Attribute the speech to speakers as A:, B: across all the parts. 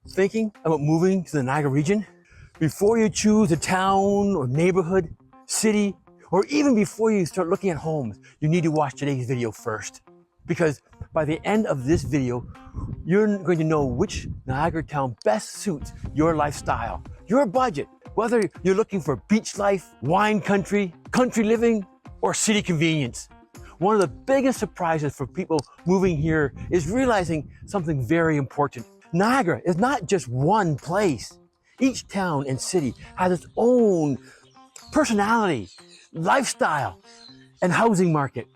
A: Thinking about moving to the Niagara region? Before you choose a town or neighborhood, city, or even before you start looking at homes, you need to watch today's video first. Because by the end of this video, you're going to know which Niagara town best suits your lifestyle, your budget, whether you're looking for beach life, wine country, country living, or city convenience. One of the biggest surprises for people moving here is realizing something very important. Niagara is not just one place. Each town and city has its own personality, lifestyle, and housing market.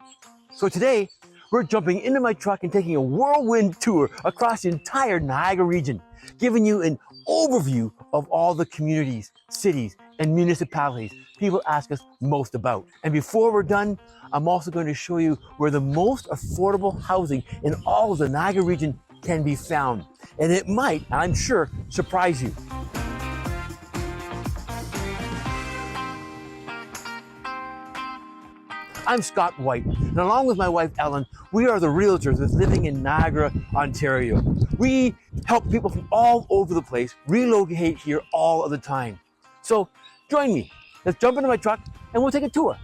A: So today, we're jumping into my truck and taking a whirlwind tour across the entire Niagara region, giving you an overview of all the communities, cities, and municipalities people ask us most about. And before we're done, I'm also going to show you where the most affordable housing in all of the Niagara region can be found. And it might, I'm sure, surprise you. I'm Scott White, and along with my wife Ellen, we are the realtors that's living in Niagara, Ontario. We help people from all over the place relocate here all of the time. So join me. Let's jump into my truck and we'll take a tour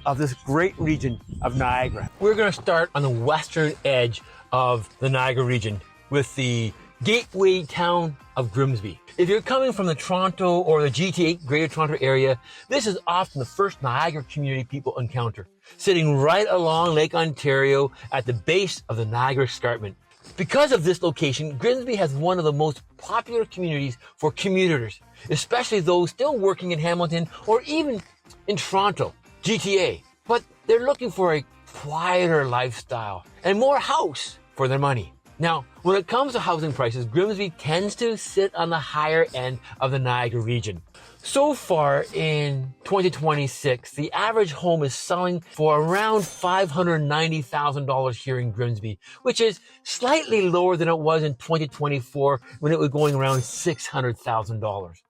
A: of this great region of Niagara. We're going to start on the western edge of the Niagara region with the gateway town of Grimsby. If you're coming from the Toronto or the GTA, Greater Toronto area, this is often the first Niagara community people encounter, sitting right along Lake Ontario at the base of the Niagara Escarpment. Because of this location, Grimsby has one of the most popular communities for commuters, especially those still working in Hamilton or even in Toronto, GTA. But they're looking for a quieter lifestyle and more house for their money. Now, when it comes to housing prices, Grimsby tends to sit on the higher end of the Niagara region. So far in 2026, the average home is selling for around $590,000 here in Grimsby, which is slightly lower than it was in 2024 when it was going around $600,000.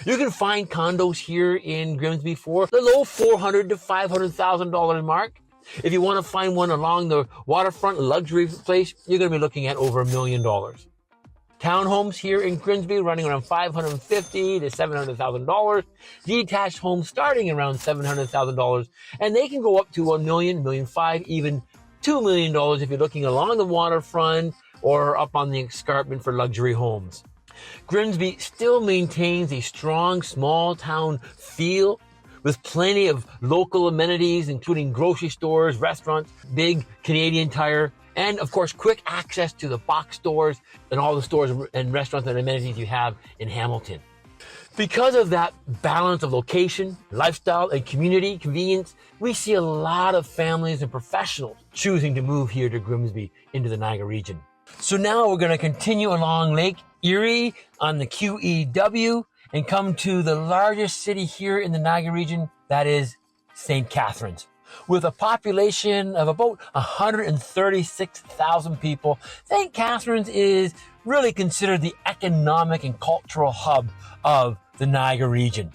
A: You can find condos here in Grimsby for the low $400,000 to $500,000 mark. If you want to find one along the waterfront luxury place, you're going to be looking at over $1 million. Townhomes here in Grimsby running around $550,000 to $700,000. Detached homes starting around $700,000, and they can go up to $1 million, $1.5 million, even $2 million if you're looking along the waterfront or up on the escarpment for luxury homes. Grimsby still maintains a strong small town feel, with plenty of local amenities, including grocery stores, restaurants, big Canadian Tire, and of course, quick access to the box stores and all the stores and restaurants and amenities you have in Hamilton. Because of that balance of location, lifestyle, and community convenience, we see a lot of families and professionals choosing to move here to Grimsby into the Niagara region. So now we're going to continue along Lake Erie on the QEW and come to the largest city here in the Niagara region, that is St. Catharines. With a population of about 136,000 people, St. Catharines is really considered the economic and cultural hub of the Niagara region.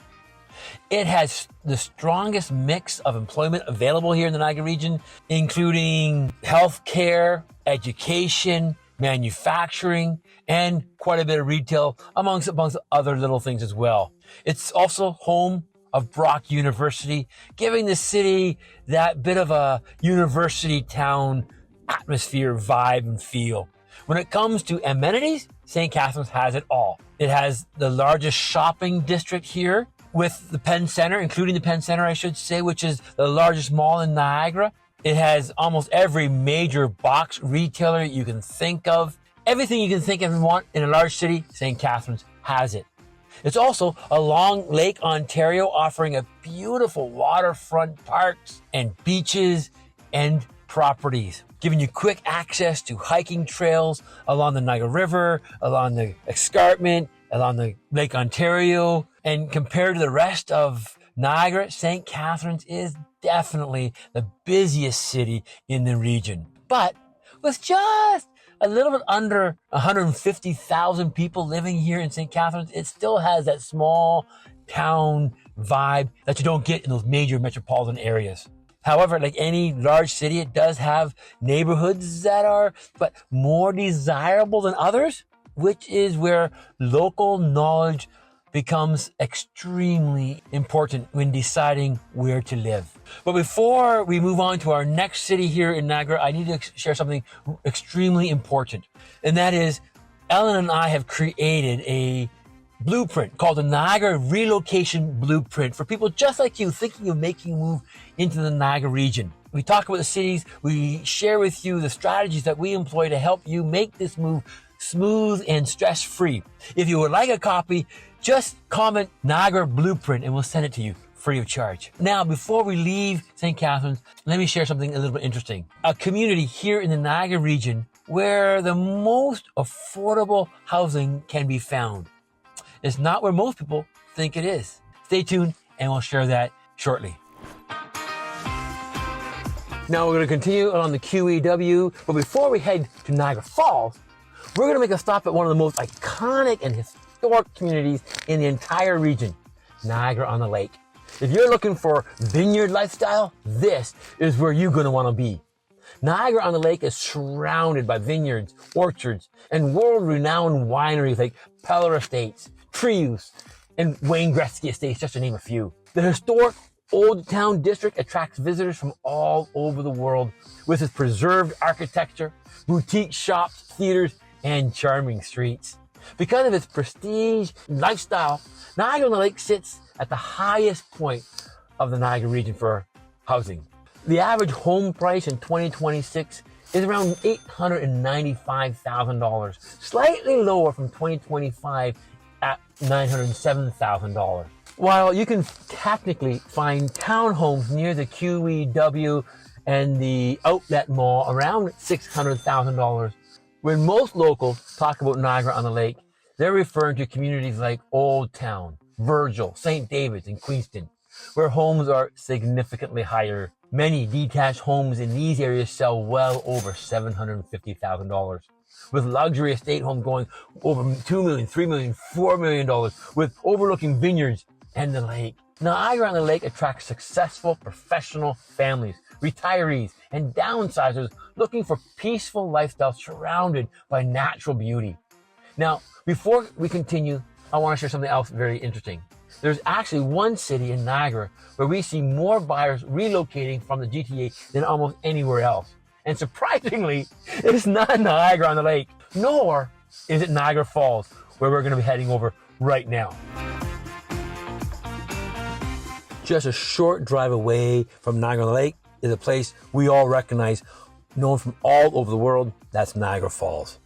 A: It has the strongest mix of employment available here in the Niagara region, including healthcare, education, manufacturing, and quite a bit of retail, amongst other little things as well. It's also home of Brock University, giving the city that bit of a university town atmosphere, vibe, and feel. When it comes to amenities, St. Catharines has it all. It has the largest shopping district here, with the Penn Center, including the Penn Center, I should say, which is the largest mall in Niagara. It has almost every major box retailer you can think of. Everything you can think of and want in a large city, St. Catharines has it. It's also along Lake Ontario, offering a beautiful waterfront parks and beaches and properties, giving you quick access to hiking trails along the Niagara River, along the escarpment, along the Lake Ontario. And compared to the rest of Niagara, St. Catharines is definitely the busiest city in the region. But with just a little bit under 150,000 people living here in St. Catharines, it still has that small town vibe that you don't get in those major metropolitan areas. However, like any large city, it does have neighborhoods that are more desirable than others. which is where local knowledge becomes extremely important when deciding where to live. But before we move on to our next city here in Niagara, I need to share something extremely important. And that is, Ellen and I have created a blueprint called the Niagara Relocation Blueprint for people just like you thinking of making a move into the Niagara region. We talk about the cities, we share with you the strategies that we employ to help you make this move smooth and stress-free. If you would like a copy, just comment Niagara Blueprint and we'll send it to you free of charge. Now, before we leave St. Catharines, let me share something a little bit interesting. A community here in the Niagara region where the most affordable housing can be found. It's not where most people think it is. Stay tuned and we'll share that shortly. Now we're going to continue on the QEW, but before we head to Niagara Falls, we're going to make a stop at one of the most iconic and historic communities in the entire region, Niagara-on-the-Lake. If you're looking for vineyard lifestyle, this is where you're going to want to be. Niagara-on-the-Lake is surrounded by vineyards, orchards, and world-renowned wineries like Pelham Estates, Trius, and Wayne Gretzky Estates, just to name a few. The historic Old Town District attracts visitors from all over the world with its preserved architecture, boutique shops, theaters, and charming streets. Because of its prestige and lifestyle, Niagara-on-the-Lake sits at the highest point of the Niagara region for housing. The average home price in 2026 is around $895,000, slightly lower from 2025 at $907,000. While you can technically find townhomes near the QEW and the outlet mall around $600,000, when most locals talk about Niagara-on-the-Lake, they're referring to communities like Old Town, Virgil, St. David's, and Queenston, where homes are significantly higher. Many detached homes in these areas sell well over $750,000, with luxury estate homes going over $2 million, $3 million, $4 million, with overlooking vineyards and the lake. Niagara-on-the-Lake attracts successful professional families, retirees, and downsizers looking for peaceful lifestyles surrounded by natural beauty. Now, before we continue, I want to share something else very interesting. There's actually one city in Niagara where we see more buyers relocating from the GTA than almost anywhere else. And surprisingly, it's not Niagara-on-the-Lake, nor is it Niagara Falls, where we're going to be heading over right now. Just a short drive away from Niagara-on-the-Lake is a place we all recognize, known from all over the world. That's Niagara Falls.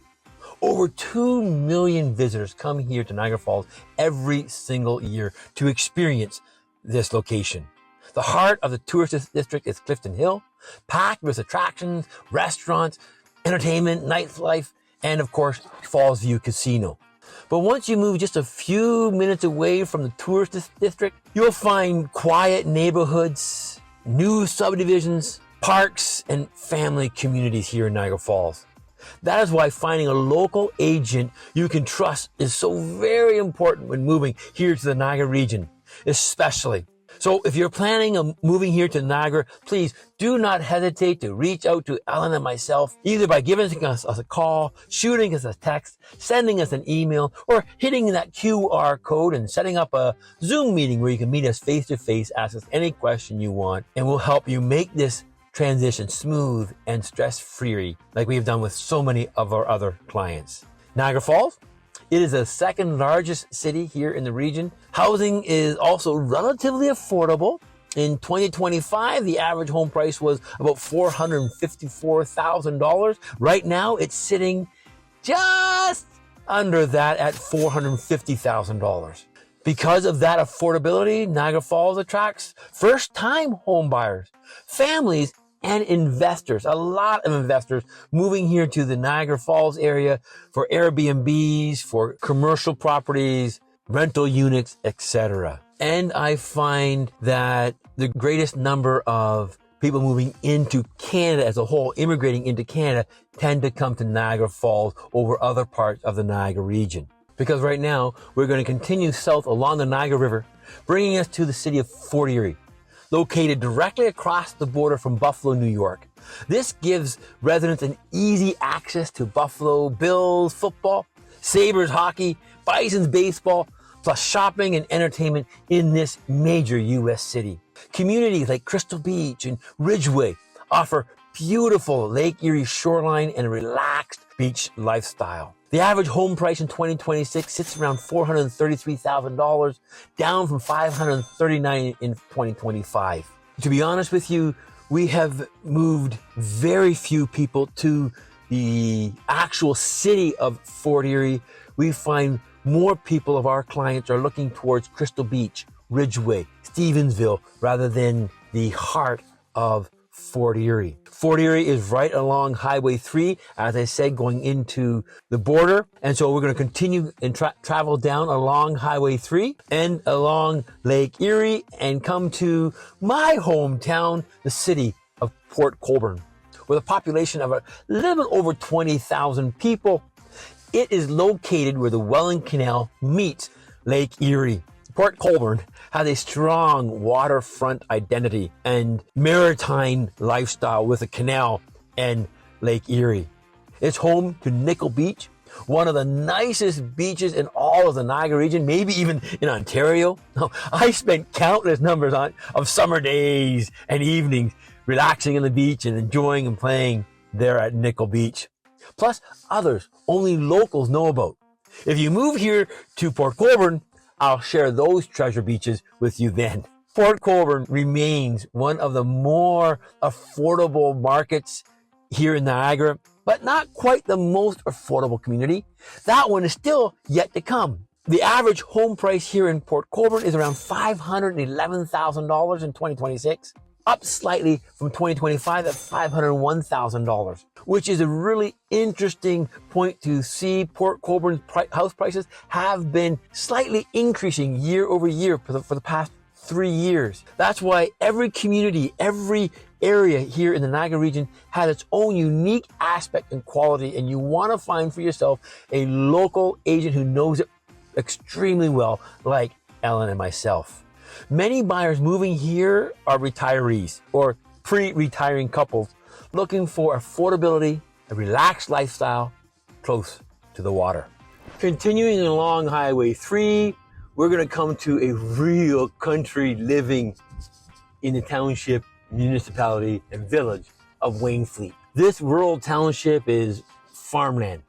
A: Over 2 million visitors come here to Niagara Falls every single year to experience this location. The heart of the tourist district is Clifton Hill, packed with attractions, restaurants, entertainment, nightlife, and of course, Falls View Casino. But once you move just a few minutes away from the tourist district, you'll find quiet neighborhoods, new subdivisions, parks, and family communities here in Niagara Falls. That is why finding a local agent you can trust is so very important when moving here to the Niagara region, especially. So if you're planning on moving here to Niagara, please do not hesitate to reach out to Ellen and myself, either by giving us a call, shooting us a text, sending us an email, or hitting that QR code and setting up a Zoom meeting where you can meet us face to face, ask us any question you want, and we'll help you make this transition smooth and stress-free like we've done with so many of our other clients. Niagara Falls, it is the second largest city here in the region. Housing is also relatively affordable. In 2025, the average home price was about $454,000. Right now, it's sitting just under that at $450,000. Because of that affordability, Niagara Falls attracts first-time home buyers, families, and investors. A lot of investors moving here to the Niagara Falls area for Airbnbs, for commercial properties, rental units, etc. And I find that the greatest number of people moving into Canada as a whole, immigrating into Canada, tend to come to Niagara Falls over other parts of the Niagara region. Because right now, we're going to continue south along the Niagara River, bringing us to the city of Fort Erie, located directly across the border from Buffalo, New York. This gives residents an easy access to Buffalo Bills football, Sabres hockey, Bison's baseball, plus shopping and entertainment in this major U.S. city. Communities like Crystal Beach and Ridgeway offer beautiful Lake Erie shoreline and a relaxed beach lifestyle. The average home price in 2026 sits around $433,000, down from $539,000 in 2025. To be honest with you, we have moved very few people to the actual city of Fort Erie. We find more people of our clients are looking towards Crystal Beach, Ridgeway, Stevensville, rather than the heart of Fort Erie. Fort Erie is right along Highway 3, as I said, going into the border. And so we're going to continue and travel down along Highway 3 and along Lake Erie and come to my hometown, the city of Port Colborne, with a population of a little bit over 20,000 people. It is located where the Welland Canal meets Lake Erie. Port Colborne has a strong waterfront identity and maritime lifestyle with a canal and Lake Erie. It's home to Nickel Beach, one of the nicest beaches in all of the Niagara region, maybe even in Ontario. I spent countless numbers of summer days and evenings relaxing on the beach and enjoying and playing there at Nickel Beach. Plus others only locals know about. If you move here to Port Colborne, I'll share those treasure beaches with you then. Port Colborne remains one of the more affordable markets here in Niagara, but not quite the most affordable community. That one is still yet to come. The average home price here in Port Colborne is around $511,000 in 2026, up slightly from 2025 at $501,000, which is a really interesting point to see. Port Colborne's house prices have been slightly increasing year over year for the past 3 years. That's why every community, every area here in the Niagara region has its own unique aspect and quality, and you want to find for yourself a local agent who knows it extremely well, like Ellen and myself. Many buyers moving here are retirees or pre-retiring couples looking for affordability, a relaxed lifestyle close to the water. Continuing along Highway 3, we're going to come to a real country living in the township, municipality, and village of Wainfleet. This rural township is farmland,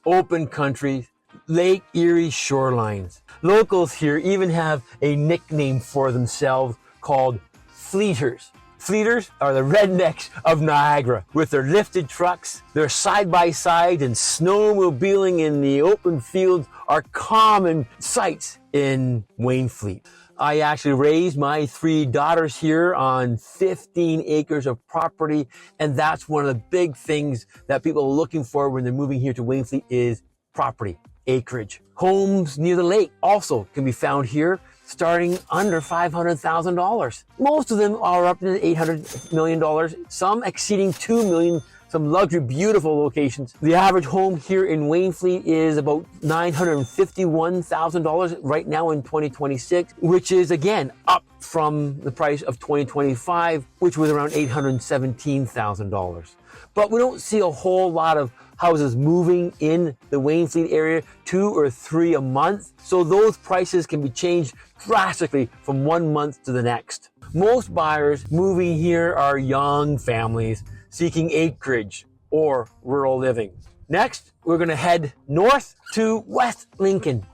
A: open country, Lake Erie shorelines. Locals here even have a nickname for themselves called Fleeters. Fleeters are the rednecks of Niagara. With their lifted trucks, their side-by-side and snowmobiling in the open fields are common sights in Wainfleet. I actually raised my 3 daughters here on 15 acres of property, and that's one of the big things that people are looking for when they're moving here to Wainfleet is property, acreage. Homes near the lake also can be found here, starting under $500,000. Most of them are up to $800 million, some exceeding $2 million, some luxury, beautiful locations. The average home here in Wainfleet is about $951,000 right now in 2026, which is again up from the price of 2025, which was around $817,000. But we don't see a whole lot of houses moving in the Wainfleet area, 2 or 3 a month. So those prices can be changed drastically from one month to the next. Most buyers moving here are young families seeking acreage or rural living. Next, we're going to head north to West Lincoln,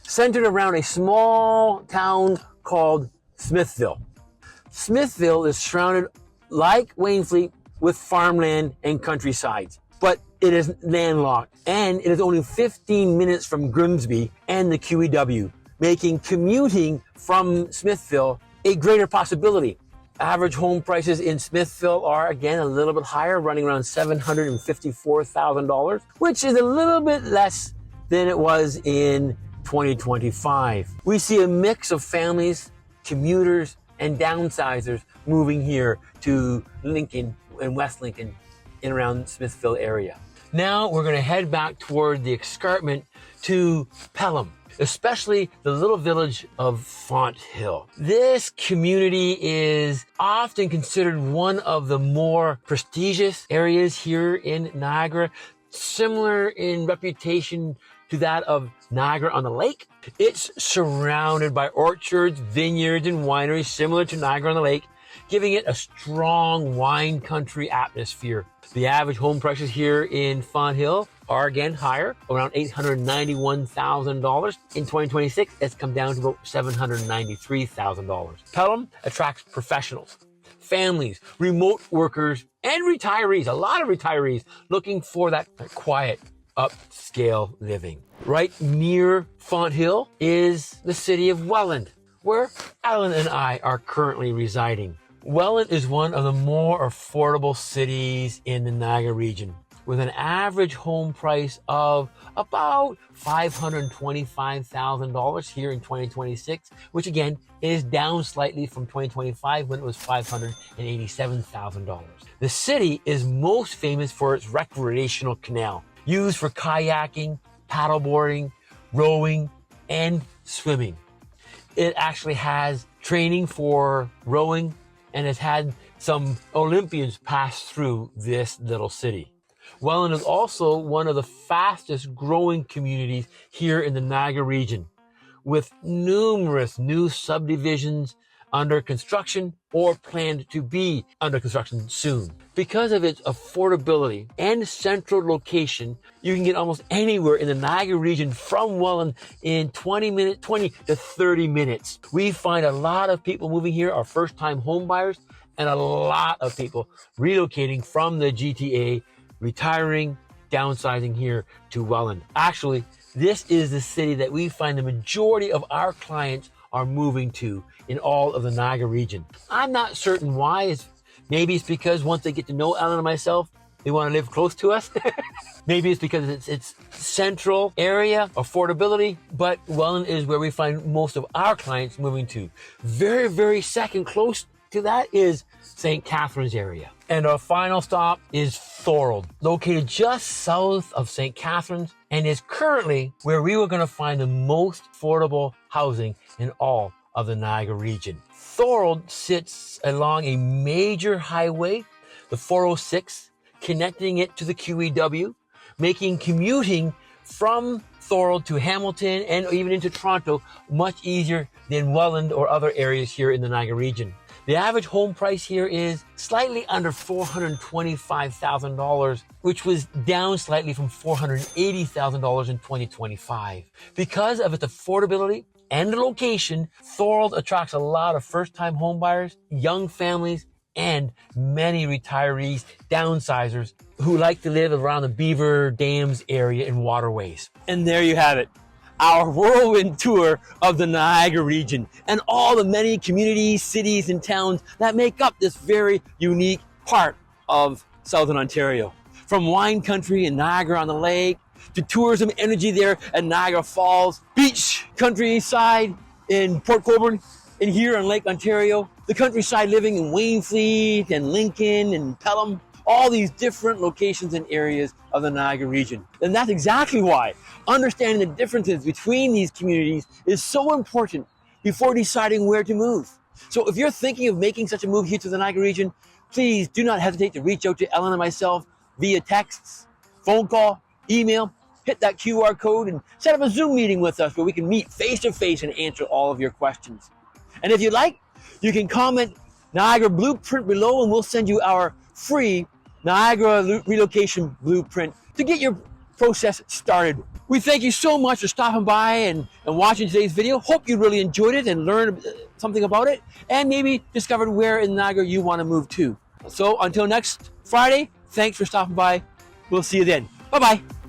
A: centered around a small town called Smithville. Smithville is surrounded, like Wainfleet, with farmland and countrysides, but it is landlocked, and it is only 15 minutes from Grimsby and the QEW, making commuting from Smithville a greater possibility. Average home prices in Smithville are, again, a little bit higher, running around $754,000, which is a little bit less than it was in 2025. We see a mix of families, commuters, and downsizers moving here to Lincoln and West Lincoln in around Smithville area. Now we're going to head back toward the escarpment to Pelham, especially the little village of Fonthill. This community is often considered one of the more prestigious areas here in Niagara, similar in reputation to that of Niagara-on-the-Lake. It's surrounded by orchards, vineyards, and wineries similar to Niagara-on-the-Lake, giving it a strong wine country atmosphere. The average home prices here in Fonthill are again higher, around $891,000. In 2026, it's come down to about $793,000. Pelham attracts professionals, families, remote workers, and retirees, a lot of retirees looking for that quiet, upscale living. Right near Fonthill is the city of Welland, where Alan and I are currently residing. Welland is one of the more affordable cities in the Niagara region, with an average home price of about $525,000 here in 2026, which again is down slightly from 2025 when it was $587,000. The city is most famous for its recreational canal, used for kayaking, paddleboarding, rowing, and swimming. It actually has training for rowing and has had some Olympians pass through this little city. Welland is also one of the fastest growing communities here in the Niagara region, with numerous new subdivisions under construction or planned to be under construction soon. Because of its affordability and central location, you can get almost anywhere in the Niagara region from Welland in 20 to 30 minutes. We find a lot of people moving here are first-time home buyers, and a lot of people relocating from the GTA, retiring, downsizing here to Welland. Actually, this is the city that we find the majority of our clients are moving to in all of the Niagara region. I'm not certain why. Maybe it's because once they get to know Ellen and myself, they want to live close to us. Maybe it's because it's central area, affordability, but Welland is where we find most of our clients moving to. Very, very second close to that is St. Catharines area. And our final stop is Thorold, located just south of St. Catharines, and is currently where we were going to find the most affordable housing in all of the Niagara region. Thorold sits along a major highway, the 406, connecting it to the QEW, making commuting from Thorold to Hamilton and even into Toronto much easier than Welland or other areas here in the Niagara region. The average home price here is slightly under $425,000, which was down slightly from $480,000 in 2025. Because of its affordability and the location, Thorold attracts a lot of first-time homebuyers, young families, and many retirees, downsizers who like to live around the beaver dams area and waterways. And there you have it, our whirlwind tour of the Niagara region and all the many communities, cities, and towns that make up this very unique part of Southern Ontario. From wine country in Niagara-on-the-Lake to tourism energy there at Niagara Falls, beach countryside in Port Colborne, and here on Lake Ontario, the countryside living in Wainfleet and Lincoln and Pelham, all these different locations and areas of the Niagara region. And that's exactly why understanding the differences between these communities is so important before deciding where to move. So if you're thinking of making such a move here to the Niagara region, please do not hesitate to reach out to Ellen and myself via texts, phone call, email, hit that QR code and set up a Zoom meeting with us where we can meet face to face and answer all of your questions. And if you'd like, you can comment Niagara Blueprint below and we'll send you our free Niagara Relocation Blueprint to get your process started. We thank you so much for stopping by and watching today's video. Hope you really enjoyed it and learned something about it and maybe discovered where in Niagara you want to move to. So until next Friday, thanks for stopping by. We'll see you then. Bye-bye.